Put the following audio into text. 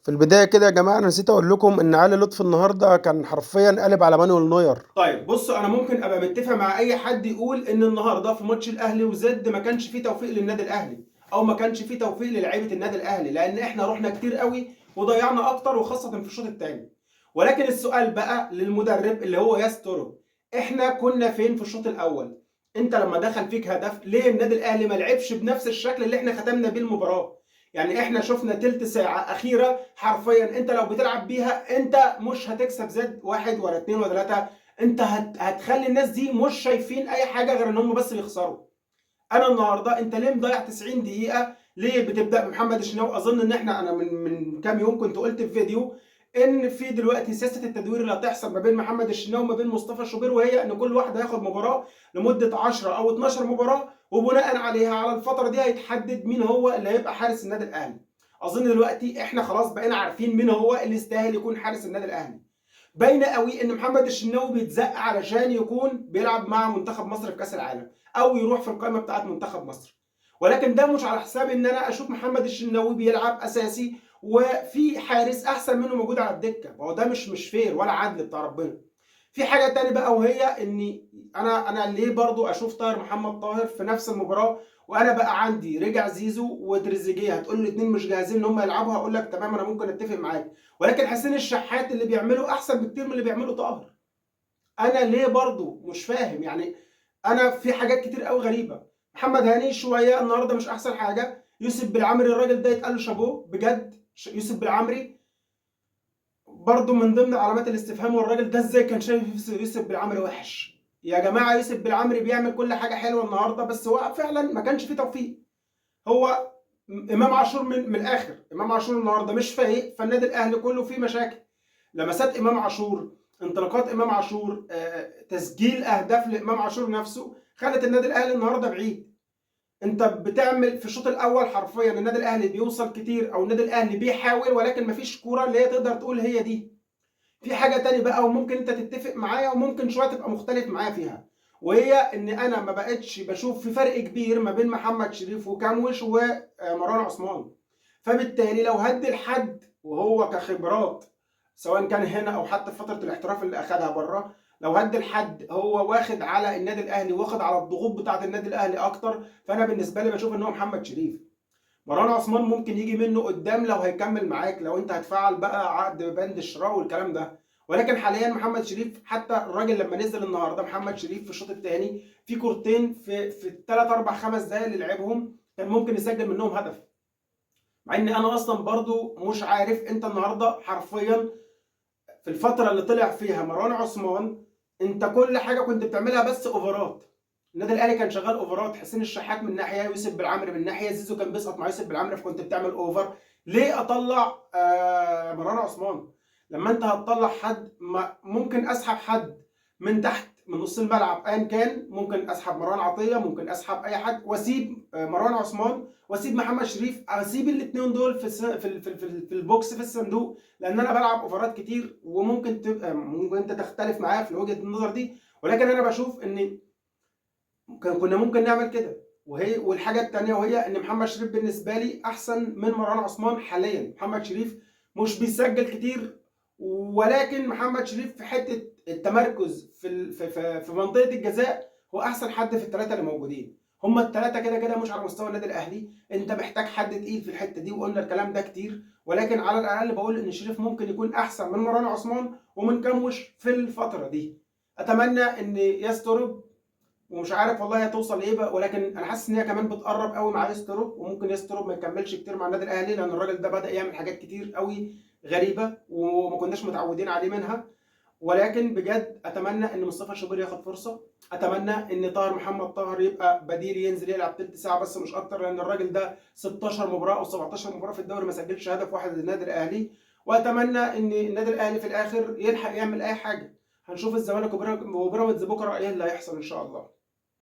في البداية كده يا جماعة، أنا نسيت أقول لكم إن علي لطفي النهاردة كان حرفيا قالب على مانويل نوير. طيب بصوا، انا ممكن ابقى متفق مع اي حد يقول ان النهارده في ماتش الاهلي وزد ما كانش فيه توفيق للنادي الاهلي، او ما كانش فيه توفيق للاعيبه النادي الاهلي، لان احنا رحنا كتير قوي وضيعنا اكتر، وخاصه في الشوط الثاني. ولكن السؤال بقى للمدرب اللي هو ياسترو، احنا كنا فين في الشوط الاول؟ انت لما دخل فيك هدف، ليه النادي الاهلي ما لعبش بنفس الشكل اللي احنا ختمنا بيه المباراه؟ يعني احنا شفنا تلت ساعه اخيره حرفيا، انت لو بتلعب بيها انت مش هتكسب زد واحد ولا اتنين ولا تلاته، انت هتخلي الناس دي مش شايفين اي حاجه غير ان هم بس بيخسروا. انا النهارده انت ليه مضيع 90 دقيقه؟ ليه بتبدا بمحمد الشناوي؟ اظن ان انا من كام يوم كنت قلت في فيديو ان في دلوقتي سياسه التدوير اللي هتحصل ما بين محمد الشناوي وما بين مصطفى شوبير، وهي ان كل واحد هياخد مباراه لمده 10 او 12 مباراه، وبناء عليها على الفتره دي هيتحدد مين هو اللي هيبقى حارس النادي الاهلي. اظن دلوقتي احنا خلاص بقينا عارفين مين هو اللي يستاهل يكون حارس النادي الاهلي. باينه قوي ان محمد الشناوي بيتزق علشان يكون بيلعب مع منتخب مصر في كاس العالم، او يروح في القائمه بتاعه منتخب مصر. ولكن ده مش على حساب ان انا اشوف محمد الشناوي بيلعب اساسي وفي حارس احسن منه موجود على الدكه. ما هو ده مش فير ولا عدل بتاع ربنا. في حاجه تاني بقى، وهي اني انا ليه برضو اشوف طاهر محمد طاهر في نفس المباراه، وانا بقى عندي رجع زيزو وتريزيجيه؟ هتقول لي الاثنين مش جاهزين ان هم يلعبوا، هقول لك تمام، انا ممكن اتفق معاك. ولكن حسين الشحات اللي بيعمله احسن بكتير من اللي بيعمله طاهر. انا ليه برضو مش فاهم يعني. انا في حاجات كتير قوي غريبه. محمد هاني شويه النهارده مش احسن حاجه. يوسف بالعمري الراجل ده يتقال له شابوه بجد. يوسف بالعمري برضو من ضمن علامات الاستفهام، والراجل ده ازاي كان شايف يوسف بالعمري وحش؟ يا جماعه يوسف بالعمري بيعمل كل حاجه حلوه النهارده، بس هو فعلا ما كانش فيه توفيق. هو امام عاشور من الاخر، امام عاشور النهارده مش فايق، فالنادي الاهلي كله فيه مشاكل. لمسات امام عاشور، انطلاقات امام عاشور، تسجيل اهداف لامام عاشور نفسه، خلت النادي الاهلي النهارده بعيد. انت بتعمل في الشوط الاول حرفيا النادي الاهلي بيوصل كتير، او النادي الاهلي بيحاول، ولكن مفيش كوره اللي هي تقدر تقول هي دي. في حاجه تاني بقى، وممكن انت تتفق معايا وممكن شويه تبقى مختلف معايا فيها، وهي ان انا ما بقتش بشوف في فرق كبير ما بين محمد شريف وكاموش ومروان عثمان. فبالتالي لو هدي لحد وهو كخبرات، سواء كان هنا او حتى في فتره الاحتراف اللي اخدها بره، لو هدي لحد هو واخد على النادي الاهلي واخد على الضغوط بتاعه النادي الاهلي اكتر، فانا بالنسبه لي بشوف ان هو محمد شريف. مروان عثمان ممكن يجي منه قدام لو هيكمل معاك، لو انت هتفعل بقى عقد بند الشراء والكلام ده. ولكن حاليا محمد شريف، حتى الراجل لما نزل النهارده محمد شريف في الشوط الثاني في كورتين في الثلاث اربع خمس دقائق اللي لعبهم كان ممكن يسجل منهم هدف. مع ان انا اصلا برضو مش عارف، انت النهارده حرفيا في الفتره اللي طلع فيها مروان عثمان، انت كل حاجه كنت بتعملها بس اوفرات. النادي الاهلي كان شغال اوفرات، حسين الشحات من ناحيه، يوسف بالعمري من ناحيه، زيزو كان بيسقط مع يوسف بالعمري، فكنت بتعمل اوفر. ليه اطلع مروان عثمان؟ لما انت هتطلع حد، ممكن اسحب حد من تحت من نص الملعب ايا كان، ممكن اسحب مروان عطيه، ممكن اسحب اي حد واسيب مروان عثمان واسيب محمد شريف، اسيب الاثنين دول في البوكس في الصندوق، لان انا بلعب اوفرات كتير. وممكن تبقى ممكن انت تختلف معايا في وجهه النظر دي، ولكن انا بشوف ان كنا ممكن نعمل كده. والحاجه الثانيه وهي ان محمد شريف بالنسبه لي احسن من مروان عثمان حاليا. محمد شريف مش بيسجل كتير، ولكن محمد شريف في حته التمركز في منطقه الجزاء هو احسن حد في الثلاثه اللي موجودين. هما الثلاثه كده كده مش على مستوى النادي الاهلي، انت محتاج حد تقيل في الحته دي، وقلنا الكلام ده كتير. ولكن على الاقل بقول ان شريف ممكن يكون احسن من مروان عثمان ومن كاموش في الفتره دي. اتمنى ان يسترب، ومش عارف والله هتوصل لايه بقى، ولكن انا حاسس ان هي كمان بتقرب قوي مع يستروب، وممكن يستروب ما يكملش كتير مع النادي الاهلي، لان الراجل ده بدا يعمل حاجات كتير قوي غريبه وما كناش متعودين عليه منها. ولكن بجد اتمنى ان مصطفى شوبير ياخد فرصه، اتمنى ان طاهر محمد طاهر يبقى بديل ينزل يلعب تلت ساعه بس مش اكتر، لان الراجل ده 16 مباراه او 17 مباراه في الدوري ما سجلش هدف واحد للنادي الاهلي. واتمنى ان النادي الاهلي في الاخر يلحق يعمل اي حاجه. هنشوف الزمالك وبيراميدز بكره ايه اللي هيحصل ان شاء الله.